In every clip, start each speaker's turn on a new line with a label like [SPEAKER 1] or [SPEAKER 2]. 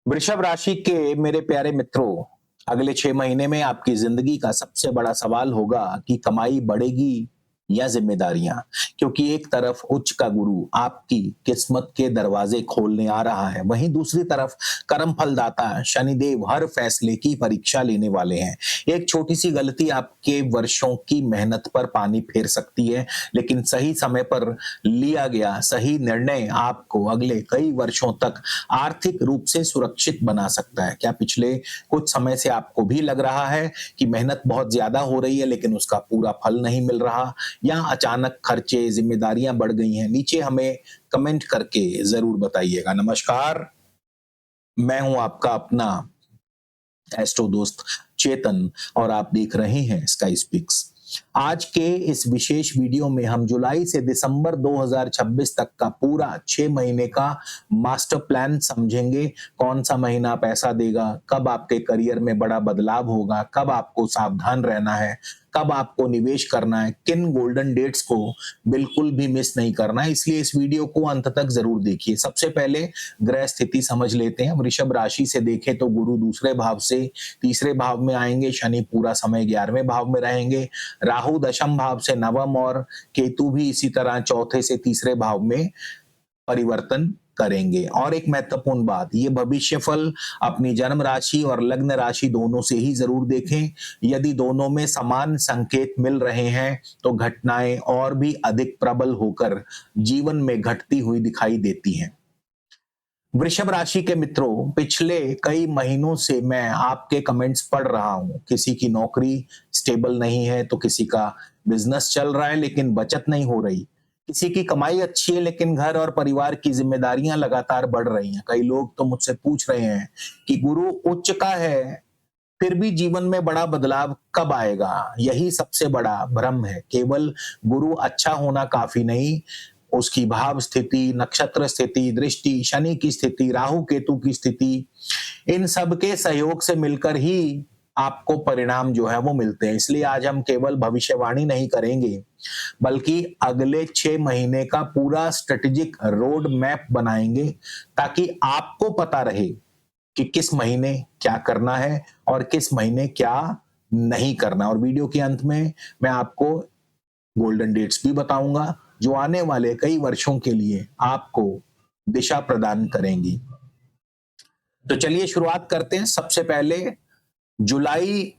[SPEAKER 1] वृषभ राशि के मेरे प्यारे मित्रों, अगले 6 महीने में आपकी ज़िंदगी का सबसे बड़ा सवाल होगा कि कमाई बढ़ेगी या ज़िम्मेदारियाँ? क्योंकि एक तरफ उच्च का गुरु आपकी किस्मत के दरवाज़े खोलने आ रहा है, वहीं दूसरी तरफ कर्म फलदाता शनिदेव हर फैसले की परीक्षा लेने वाले हैं। एक छोटी-सी गलती आपके वर्षों की मेहनत पर पानी फेर सकती है, लेकिन सही समय पर लिया गया सही निर्णय आपको अगले कई वर्षों तक आर्थिक रूप से सुरक्षित बना सकता है। क्या पिछले कुछ समय से आपको भी लग रहा है कि मेहनत बहुत ज़्यादा हो रही है लेकिन उसका पूरा फल नहीं मिल रहा, या अचानक खर्चे, ज़िम्मेदारियाँ बढ़ गई हैं? नीचे हमें कमेंट करके ज़रूर बताइएगा। नमस्कार, मैं हूँ आपका अपना एस्ट्रो दोस्त चेतन और आप देख रहे हैं स्काई स्पीक्स। आज के इस विशेष वीडियो में हम जुलाई से दिसंबर 2026 तक का पूरा 6 महीने का मास्टर प्लान समझेंगे। कौन सा महीना पैसा देगा, कब आपके करियर में बड़ा बदलाव होगा, कब आपको सावधान रहना है, कब आपको निवेश करना है, किन गोल्डन डेट्स को बिल्कुल भी मिस नहीं करना है। इसलिए इस वीडियो को अंत तक जरूर देखिए। सबसे पहले ग्रह स्थिति समझ लेते हैं। वृषभ राशि से देखें तो गुरु दूसरे भाव से तीसरे भाव में आएंगे, शनि पूरा समय 11वें भाव में रहेंगे, राहु दशम भाव से नवम और केतु भी इसी तरह चौथे से तीसरे भाव में परिवर्तन करेंगे। और एक महत्वपूर्ण बात, ये भविष्य फल अपनी जन्म राशि और लग्न राशि दोनों से ही जरूर देखें। यदि दोनों में समान संकेत मिल रहे हैं तो घटनाएं और भी अधिक प्रबल होकर जीवन में घटती हुई दिखाई देती हैं। वृषभ राशि के मित्रों, पिछले कई महीनों से मैं आपके कमेंट्स पढ़ रहा हूं। किसी की नौकरी स्टेबल नहीं है तो किसी का बिजनेस चल रहा है लेकिन बचत नहीं हो रही। किसी की कमाई अच्छी है लेकिन घर और परिवार की जिम्मेदारियां लगातार बढ़ रही हैं। कई लोग तो मुझसे पूछ रहे हैं कि गुरु उच्च का है, फिर भी जीवन में बड़ा बदलाव कब आएगा? यही सबसे बड़ा भ्रम है। केवल गुरु अच्छा होना काफी नहीं, उसकी भाव स्थिति, नक्षत्र स्थिति, दृष्टि, शनि की स्थिति, राहु केतु की स्थिति, इन सब के सहयोग से मिलकर ही आपको परिणाम जो है वो मिलते हैं। इसलिए आज हम केवल भविष्यवाणी नहीं करेंगे, बल्कि अगले 6 महीने का पूरा स्ट्रेटेजिक रोड मैप बनाएंगे, ताकि आपको पता रहे कि किस महीने क्या करना है और किस महीने क्या नहीं करना। और वीडियो के अंत में मैं आपको गोल्डन डेट्स भी बताऊंगा, जो आने वाले कई वर्षों के लिए आपको दिशा प्रदान करेंगी। तो चलिए शुरुआत करते हैं। सबसे पहले जुलाई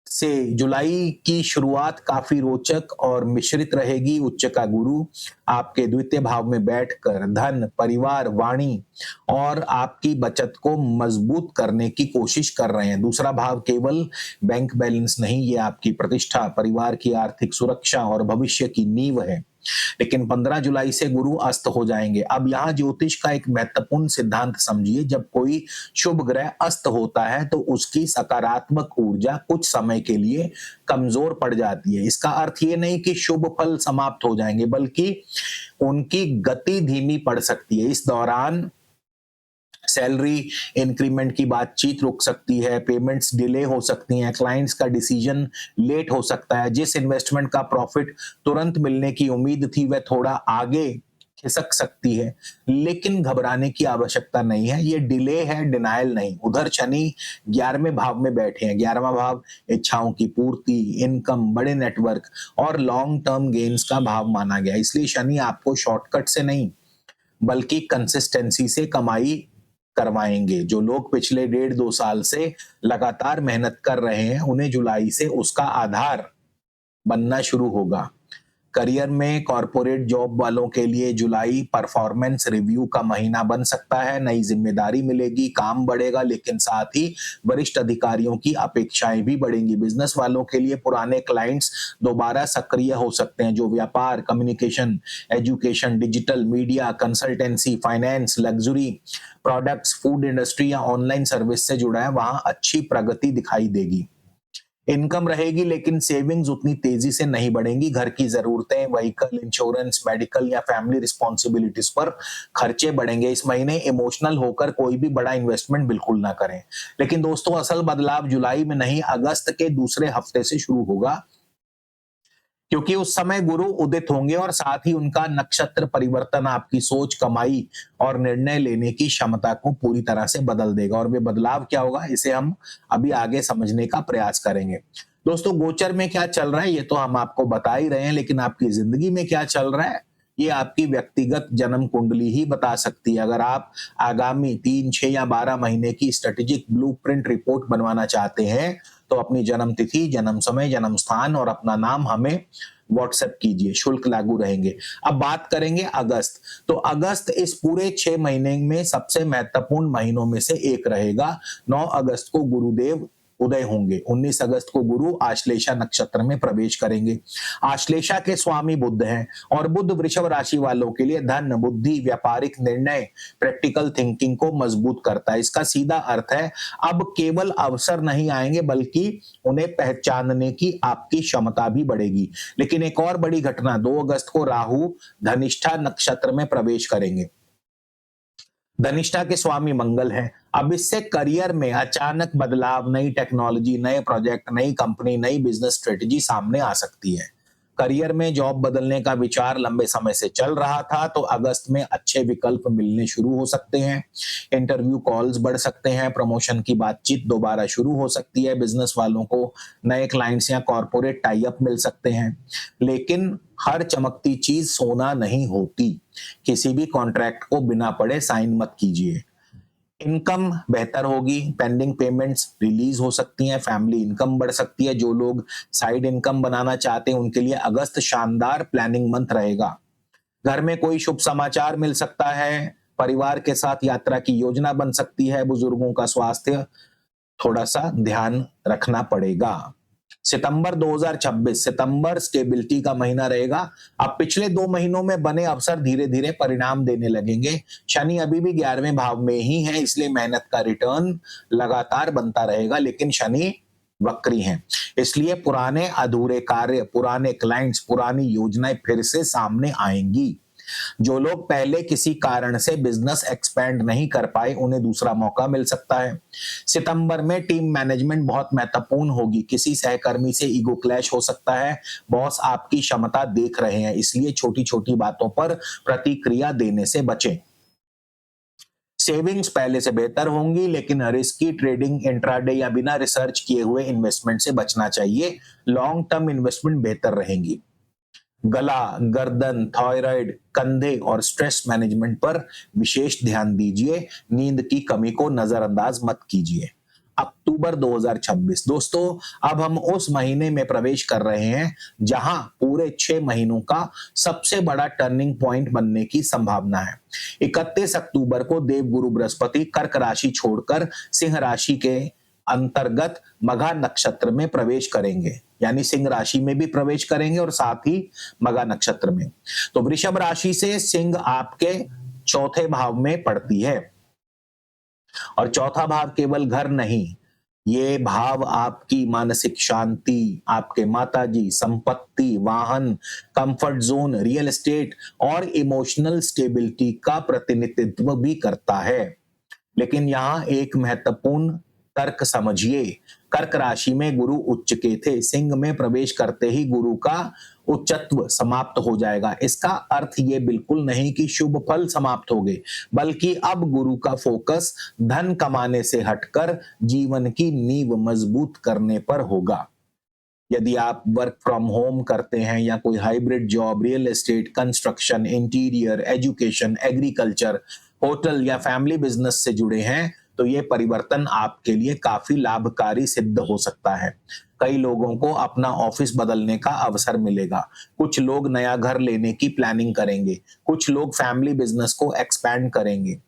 [SPEAKER 1] से जुलाई की शुरुआत काफी रोचक और मिश्रित रहेगी। उच्च का गुरु आपके द्वितीय भाव में बैठकर धन, परिवार, वाणी और आपकी बचत को मजबूत करने की कोशिश कर रहे हैं। दूसरा भाव केवल बैंक बैलेंस नहीं, ये आपकी प्रतिष्ठा, परिवार की आर्थिक सुरक्षा और भविष्य की नींव है। लेकिन 15 जुलाई से गुरु अस्त हो जाएंगे। अब यहाँ ज्योतिष का एक महत्वपूर्ण सिद्धांत समझिए। जब कोई शुभ ग्रह अस्त होता है तो उसकी सकारात्मक ऊर्जा कुछ समय के लिए कमजोर पड़ जाती है। इसका अर्थ ये नहीं कि शुभ फल समाप्त हो जाएंगे, बल्कि उनकी गति धीमी पड़ सकती है। इस दौरान सैलरी इंक्रीमेंट की बातचीत रुक सकती है, पेमेंट्स डिले हो सकती हैं, क्लाइंट्स का डिसीजन लेट हो सकता है। जिस इन्वेस्टमेंट का प्रॉफिट तुरंत मिलने की उम्मीद थी वह थोड़ा आगे खिसक सकती है। लेकिन घबराने की आवश्यकता नहीं है, ये डिले है, डिनायल नहीं। उधर शनि 11वें भाव में बैठे हैं। 11वां भाव इच्छाओं की पूर्ति, इनकम, बड़े नेटवर्क और लॉन्ग टर्म गेन्स का भाव माना गया। इसलिए शनि आपको शॉर्टकट से नहीं, बल्कि कंसिस्टेंसी से कमाई करवाएंगे। जो लोग पिछले 1.5-2 साल से लगातार मेहनत कर रहे हैं, उन्हें जुलाई से उसका आधार बनना शुरू होगा। करियर में कॉर्पोरेट जॉब वालों के लिए जुलाई परफॉर्मेंस रिव्यू का महीना बन सकता है। नई जिम्मेदारी मिलेगी, काम बढ़ेगा, लेकिन साथ ही वरिष्ठ अधिकारियों की अपेक्षाएं भी बढ़ेंगी। बिजनेस वालों के लिए पुराने क्लाइंट्स दोबारा सक्रिय हो सकते हैं। जो व्यापार, communication, education, digital media, consultancy, finance, luxury products, food industry या ऑनलाइन सर्विस से जुड़ा है, वहां अच्छी प्रगति दिखाई देगी। इनकम रहेगी लेकिन सेविंग्स उतनी तेजी से नहीं बढ़ेंगी। घर की जरूरतें, व्हीकल, इंश्योरेंस, मेडिकल या फैमिली रिस्पॉन्सिबिलिटीज पर खर्चे बढ़ेंगे। इस महीने इमोशनल होकर कोई भी बड़ा इन्वेस्टमेंट बिल्कुल ना करें। लेकिन दोस्तों, असल बदलाव जुलाई में नहीं, अगस्त के दूसरे हफ्ते से शुरू होगा, क्योंकि उस समय गुरु उदित होंगे और साथ ही उनका नक्षत्र परिवर्तन आपकी सोच, कमाई और निर्णय लेने की क्षमता को पूरी तरह से बदल देगा। और वे बदलाव क्या होगा, इसे हम अभी आगे समझने का प्रयास करेंगे। दोस्तों, गोचर में क्या चल रहा है ये तो हम आपको बता ही रहे हैं, लेकिन आपकी जिंदगी में क्या चल रहा है ये आपकी व्यक्तिगत जन्म कुंडली ही बता सकती है। अगर आप आगामी 3, 6 या 12 महीने की स्ट्रेटेजिक ब्लूप्रिंट रिपोर्ट बनवाना चाहते हैं तो अपनी जन्म तिथि, जन्म समय, जन्म स्थान और अपना नाम हमें व्हाट्सएप कीजिए, शुल्क लागू रहेंगे। अब बात करेंगे अगस्त। तो अगस्त इस पूरे 6 महीने में सबसे महत्वपूर्ण महीनों में से एक रहेगा। 9 अगस्त को गुरुदेव उदय होंगे। 19 अगस्त को गुरु आश्लेषा नक्षत्र में प्रवेश करेंगे। आश्लेषा के स्वामी बुध हैं और बुध वृषभ राशि वालों के लिए धन, बुद्धि, व्यापारिक निर्णय, प्रैक्टिकल थिंकिंग को मजबूत करता है। इसका सीधा अर्थ है अब केवल अवसर नहीं आएंगे बल्कि उन्हें पहचानने की आपकी क्षमता भी बढ़ेगी। लेकिन एक और बड़ी घटना, 2 अगस्त को राहु धनिष्ठा नक्षत्र में प्रवेश करेंगे। धनिष्ठा के स्वामी मंगल हैं। अब इससे करियर में अचानक बदलाव, नई टेक्नोलॉजी, नए प्रोजेक्ट, नई कंपनी, नई बिजनेस स्ट्रेटजी सामने आ सकती है। करियर में जॉब बदलने का विचार लंबे समय से चल रहा था तो अगस्त में अच्छे विकल्प मिलने शुरू हो सकते हैं। इंटरव्यू कॉल्स बढ़ सकते हैं, प्रमोशन की बातचीत दोबारा शुरू हो सकती है, बिजनेस वालों को नए क्लाइंट्स या कॉर्पोरेट टाई अप मिल सकते हैं। लेकिन हर चमकती चीज सोना नहीं होती। किसी भी कॉन्ट्रैक्ट को बिना पढ़े साइन मत कीजिए। इनकम बेहतर होगी, पेंडिंग पेमेंट्स रिलीज हो सकती हैं, फैमिली इनकम बढ़ सकती है। जो लोग साइड इनकम बनाना चाहते हैं उनके लिए अगस्त शानदार प्लानिंग मंथ रहेगा। घर में कोई शुभ समाचार मिल सकता है, परिवार के साथ यात्रा की योजना बन सकती है, बुजुर्गों का स्वास्थ्य थोड़ा सा ध्यान रखना पड़ेगा। सितंबर 2026, सितंबर स्टेबिलिटी का महीना रहेगा। अब पिछले 2 महीनों में बने अवसर धीरे धीरे परिणाम देने लगेंगे। शनि अभी भी 11वें भाव में ही है, इसलिए मेहनत का रिटर्न लगातार बनता रहेगा। लेकिन शनि वक्री हैं, इसलिए पुराने अधूरे कार्य, पुराने क्लाइंट्स, पुरानी योजनाएं फिर से सामने आएंगी। जो लोग पहले किसी कारण से बिजनेस एक्सपेंड नहीं कर पाए उन्हें दूसरा मौका मिल सकता है। सितंबर में टीम मैनेजमेंट बहुत महत्वपूर्ण होगी। किसी सहकर्मी से ईगो क्लैश हो सकता है। बॉस आपकी क्षमता देख रहे हैं, इसलिए छोटी छोटी बातों पर प्रतिक्रिया देने से बचें। सेविंग्स पहले से बेहतर होंगी, लेकिन रिस्की ट्रेडिंग, इंट्राडे या बिना रिसर्च किए हुए इन्वेस्टमेंट से बचना चाहिए। लॉन्ग टर्म इन्वेस्टमेंट बेहतर रहेंगी। गला, गर्दन, थायराइड, कंधे और स्ट्रेस मैनेजमेंट पर विशेष ध्यान दीजिए। नींद की कमी को नजरअंदाज मत कीजिए। अक्टूबर 2026, दोस्तों अब हम उस महीने में प्रवेश कर रहे हैं जहां पूरे 6 महीनों का सबसे बड़ा टर्निंग पॉइंट बनने की संभावना है। 31 अक्टूबर को देवगुरु बृहस्पति कर्क राशि छोड़कर सिंह राशि के अंतर्गत मघा नक्षत्र में प्रवेश करेंगे, यानी सिंह राशि में भी प्रवेश करेंगे और साथ ही मघा नक्षत्र में। तो वृषभ राशि से सिंह आपके चौथे भाव में पड़ती है और चौथा भाव केवल घर नहीं, ये भाव आपकी मानसिक शांति, आपके माताजी, संपत्ति, वाहन, कंफर्ट जोन, रियल एस्टेट और इमोशनल स्टेबिलिटी का प्रतिनिधित्व भी करता है। लेकिन यहाँ एक महत्वपूर्ण तर्क समझिए। कर्क राशि में गुरु उच्च के थे, सिंह में प्रवेश करते ही गुरु का उच्चत्व समाप्त हो जाएगा। इसका अर्थ ये बिल्कुल नहीं कि शुभ फल समाप्त हो गए, बल्कि अब गुरु का फोकस धन कमाने से हटकर जीवन की नींव मजबूत करने पर होगा। यदि आप वर्क फ्रॉम होम करते हैं या कोई hybrid job, real estate, construction, interior, education, agriculture, hotel या फैमिली बिजनेस से जुड़े हैं तो ये परिवर्तन आपके लिए काफी लाभकारी सिद्ध हो सकता है। कई लोगों को अपना ऑफिस बदलने का अवसर मिलेगा। कुछ लोग नया घर लेने की प्लानिंग करेंगे। कुछ लोग फैमिली बिजनेस को एक्सपैंड करेंगे।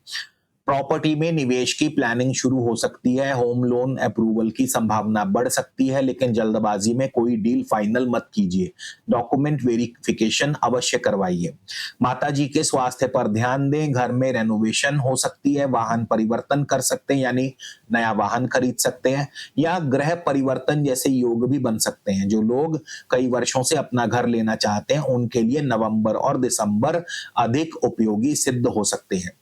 [SPEAKER 1] प्रॉपर्टी में निवेश की प्लानिंग शुरू हो सकती है। होम लोन अप्रूवल की संभावना बढ़ सकती है, लेकिन जल्दबाजी में कोई डील फाइनल मत कीजिए। डॉक्यूमेंट वेरिफिकेशन अवश्य करवाइए। माताजी के स्वास्थ्य पर ध्यान दें। घर में रेनोवेशन हो सकती है। वाहन परिवर्तन कर सकते हैं, यानी नया वाहन खरीद सकते हैं या गृह परिवर्तन जैसे योग भी बन सकते हैं। जो लोग कई वर्षों से अपना घर लेना चाहते हैं उनके लिए नवंबर और दिसंबर अधिक उपयोगी सिद्ध हो सकते हैं।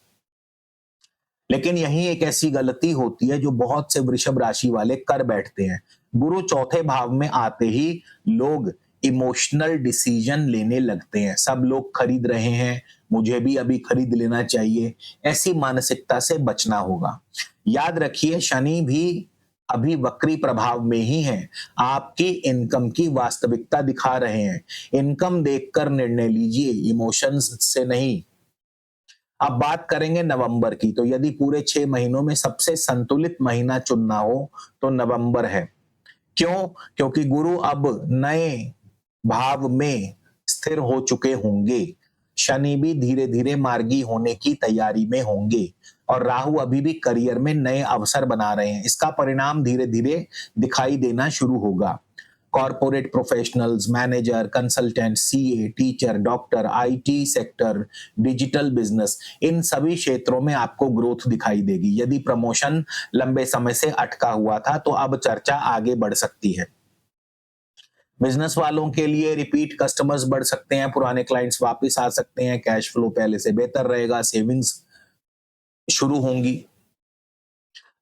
[SPEAKER 1] लेकिन यही एक ऐसी गलती होती है जो बहुत से वृषभ राशि वाले कर बैठते हैं। गुरु चौथे भाव में आते ही लोग इमोशनल डिसीजन लेने लगते हैं। सब लोग खरीद रहे हैं, मुझे भी अभी खरीद लेना चाहिए, ऐसी मानसिकता से बचना होगा। याद रखिए, शनि भी अभी वक्री प्रभाव में ही है। आपकी इनकम की वास्तविकता दिखा रहे हैं। इनकम देखकर निर्णय लीजिए, इमोशंस से नहीं। अब बात करेंगे नवंबर की, तो यदि पूरे 6 महीनों में सबसे संतुलित महीना चुनना हो तो नवंबर है। क्यों? क्योंकि गुरु अब नए भाव में स्थिर हो चुके होंगे। शनि भी धीरे-धीरे मार्गी होने की तैयारी में होंगे और राहु अभी भी करियर में नए अवसर बना रहे हैं। इसका परिणाम धीरे-धीरे दिखाई देना शुरू होगा। Corporate professionals, manager, consultant, CA, teacher, doctor, IT sector, digital business, इन सभी क्षेत्रों में आपको ग्रोथ दिखाई देगी। यदि प्रमोशन लंबे समय से अटका हुआ था तो अब चर्चा आगे बढ़ सकती है। बिजनेस वालों के लिए रिपीट कस्टमर्स बढ़ सकते हैं, पुराने क्लाइंट्स वापस आ सकते हैं, कैश फ्लो पहले से बेहतर रहेगा, सेविंग्स शुरू होंगी।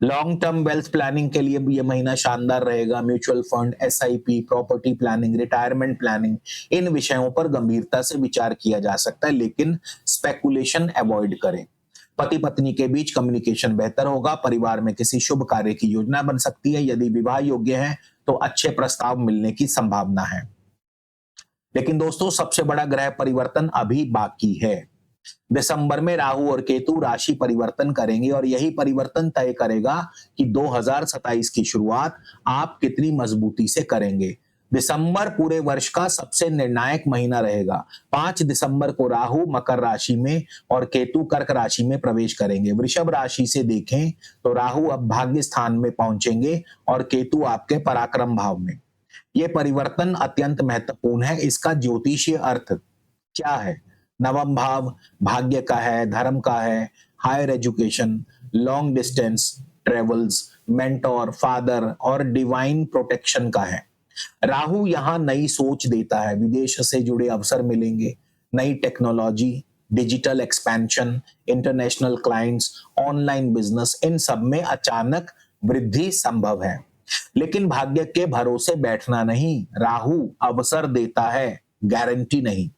[SPEAKER 1] लॉन्ग टर्म वेल्थ प्लानिंग के लिए भी ये महीना शानदार रहेगा। Mutual fund, SIP, property planning, retirement planning, इन विषयों पर गंभीरता से विचार किया जा सकता है, लेकिन स्पेकुलेशन अवॉइड करें। पति पत्नी के बीच कम्युनिकेशन बेहतर होगा। परिवार में किसी शुभ कार्य की योजना बन सकती है। यदि विवाह योग्य है तो अच्छे प्रस्ताव मिलने की संभावना है। लेकिन दोस्तों, सबसे बड़ा ग्रह परिवर्तन अभी बाकी है। दिसंबर में राहु और केतु राशि परिवर्तन करेंगे और यही परिवर्तन तय करेगा कि 2027 की शुरुआत आप कितनी मजबूती से करेंगे। दिसंबर पूरे वर्ष का सबसे निर्णायक महीना रहेगा। 5 दिसंबर को राहु मकर राशि में और केतु कर्क राशि में प्रवेश करेंगे। वृषभ राशि से देखें तो राहु अब भाग्य स्थान में पहुंचेंगे और केतु आपके पराक्रम भाव में। यह परिवर्तन अत्यंत महत्वपूर्ण है। इसका ज्योतिषीय अर्थ क्या है? नवम भाव भाग्य का है, धर्म का है, higher education, long distance travels, mentor, father और डिवाइन प्रोटेक्शन का है। राहु यहां नई सोच देता है, विदेश से जुड़े अवसर मिलेंगे, नई technology, digital expansion, international clients, online business, इन सब में अचानक वृद्धि संभव है। लेकिन भाग्य के भरोसे बैठना नहीं, राहु अवसर देता है, गारंटी नहीं।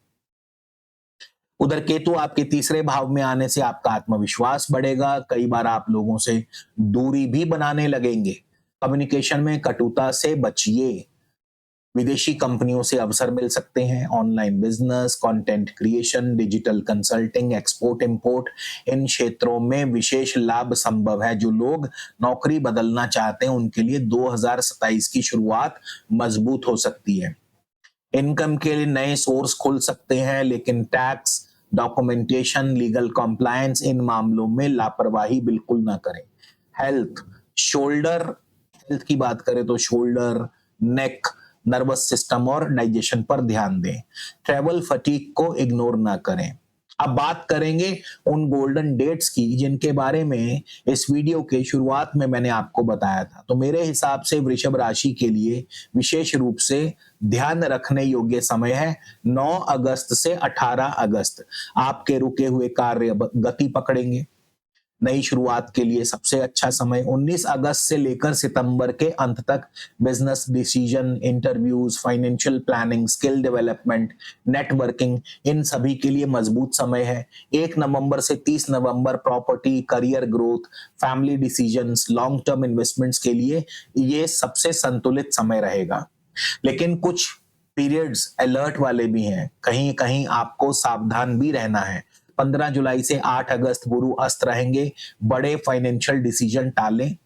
[SPEAKER 1] उधर केतु आपके तीसरे भाव में आने से आपका आत्मविश्वास बढ़ेगा। कई बार आप लोगों से दूरी भी बनाने लगेंगे। कम्युनिकेशन में कटुता से बचिए। विदेशी कंपनियों से अवसर मिल सकते हैं। Online business, content creation, digital consulting, export import, इन क्षेत्रों में विशेष लाभ संभव है। जो लोग नौकरी बदलना चाहते हैं उनके लिए 2027 की शुरुआत मजबूत हो सकती है। इनकम के लिए नए सोर्स खुल सकते हैं, लेकिन टैक्स, डॉक्यूमेंटेशन, लीगल कॉम्प्लायंस, इन मामलों में लापरवाही बिल्कुल ना करें। हेल्थ, शोल्डर हेल्थ की बात करें तो शोल्डर, नेक, नर्वस सिस्टम और डाइजेशन पर ध्यान दें। ट्रैवल फटीग को इग्नोर ना करें। अब बात करेंगे उन गोल्डन डेट्स की जिनके बारे में इस वीडियो के शुरुआत में मैंने आपको बताया था। तो मेरे हिसाब से वृषभ राशि के लिए विशेष रूप से ध्यान रखने योग्य समय है 9 अगस्त से 18 अगस्त। आपके रुके हुए कार्य गति पकड़ेंगे। नई शुरुआत के लिए सबसे अच्छा समय 19 अगस्त से लेकर सितंबर के अंत तक business decision, interviews, financial planning, skill development, networking, इन सभी के लिए मजबूत समय है। 1 नवंबर से 30 नवंबर property, career growth, family decisions, long term investments के लिए ये सबसे संतुलित समय रहेगा। लेकिन कुछ पीरियड्स अलर्ट वाले भी हैं, कहीं कहीं आपको सावधान भी रहना है। 15 जुलाई से 8 अगस्त गुरु अस्त रहेंगे। बड़े फाइनेंशियल डिसीजन टालें।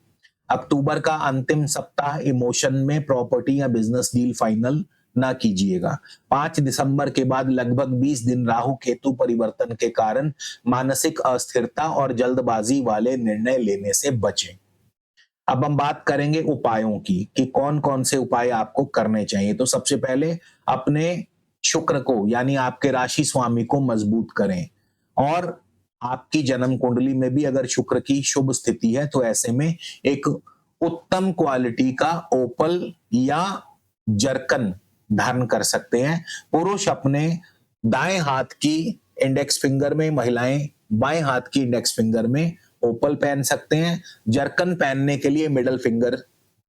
[SPEAKER 1] अक्टूबर का अंतिम सप्ताह इमोशन में प्रॉपर्टी या बिजनेस डील फाइनल ना कीजिएगा। 5 दिसंबर के बाद लगभग 20 दिन राहु केतु परिवर्तन के कारण मानसिक अस्थिरता और जल्दबाजी वाले निर्णय लेने से बचें। अब हम बात करेंगे उपायों की कि कौन कौन से उपाय आपको करने चाहिए। तो सबसे पहले अपने शुक्र को यानी आपके राशि स्वामी को मजबूत करें और आपकी जन्म कुंडली में भी अगर शुक्र की शुभ स्थिति है तो ऐसे में एक उत्तम क्वालिटी का ओपल या जरकन धारण कर सकते हैं। पुरुष अपने दाएं हाथ की इंडेक्स फिंगर में, महिलाएं बाएं हाथ की इंडेक्स फिंगर में ओपल पहन सकते हैं। जरकन पहनने के लिए मिडल फिंगर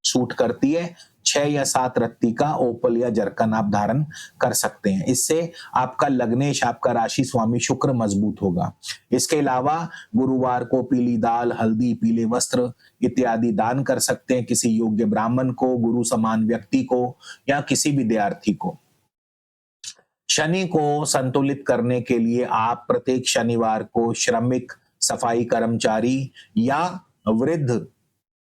[SPEAKER 1] सूट करती है। 6 या 7 रत्ती का ओपल या जरकन आप धारण कर सकते हैं। इससे आपका लग्नेश, आपका राशि स्वामी शुक्र मजबूत होगा। इसके अलावा गुरुवार को पीली दाल, हल्दी, पीले वस्त्र इत्यादि दान कर सकते हैं किसी योग्य ब्राह्मण को, गुरु समान व्यक्ति को या किसी विद्यार्थी को। शनि को संतुलित करने के लिए आप प्रत्येक शनिवार को श्रमिक, सफाई कर्मचारी या वृद्ध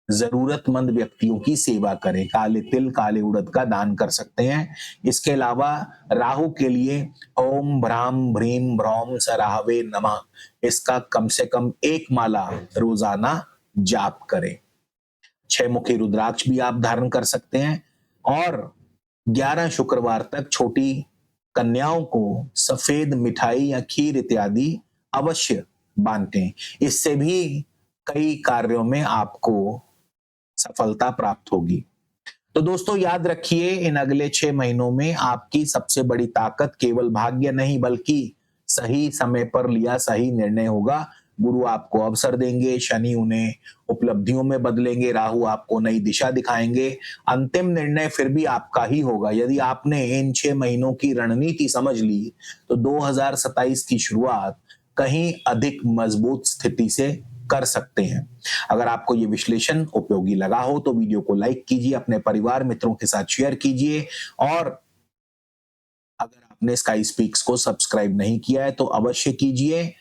[SPEAKER 1] जरूरतमंद व्यक्तियों की सेवा करें। काले तिल, काले उड़द का दान कर सकते हैं। इसके अलावा राहु के लिए ओम भ्राम भ्रीम भ्रौम सराहवे नमः इसका कम से कम 1 माला रोजाना जाप करें। 6 मुखी रुद्राक्ष भी आप धारण कर सकते हैं और 11 शुक्रवार तक छोटी कन्याओं को सफेद मिठाई या खीर इत्यादि अवश्य बांटें। इससे भी कई कार्यों में आपको सफलता प्राप्त होगी। तो दोस्तों याद रखिए, इन अगले 6 महीनों में आपकी सबसे बड़ी ताकत केवल भाग्य नहीं बल्कि सही समय पर लिया सही निर्णय होगा। गुरु आपको अवसर देंगे, शनि उन्हें उपलब्धियों में बदलेंगे, राहु आपको नई दिशा दिखाएंगे। अंतिम निर्णय फिर भी आपका ही होगा। यदि आपने इन 6 महीनों की रणनीति समझ ली तो 2027 की शुरुआत कहीं अधिक मजबूत स्थिति से कर सकते हैं। अगर आपको ये विश्लेषण उपयोगी लगा हो तो वीडियो को लाइक कीजिए, अपने परिवार मित्रों के साथ शेयर कीजिए और अगर आपने स्काई स्पीक्स को सब्सक्राइब नहीं किया है तो अवश्य कीजिए।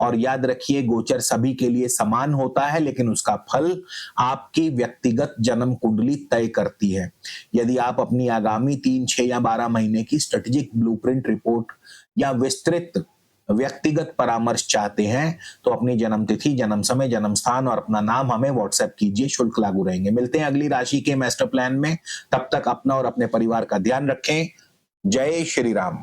[SPEAKER 1] और याद रखिए, गोचर सभी के लिए समान होता है लेकिन उसका फल आपकी व्यक्तिगत जन्म कुंडली तय करती है। यदि आप अपनी आगामी 3, 6 या 12 महीने की स्ट्रेटेजिक ब्लूप्रिंट रिपोर्ट या विस्तृत व्यक्तिगत परामर्श चाहते हैं तो अपनी जन्म तिथि, जन्म समय, जन्म स्थान और अपना नाम हमें व्हाट्सएप कीजिए, शुल्क लागू रहेंगे। मिलते हैं अगली राशि के मास्टर प्लान में। तब तक अपना और अपने परिवार का ध्यान रखें। जय श्री राम।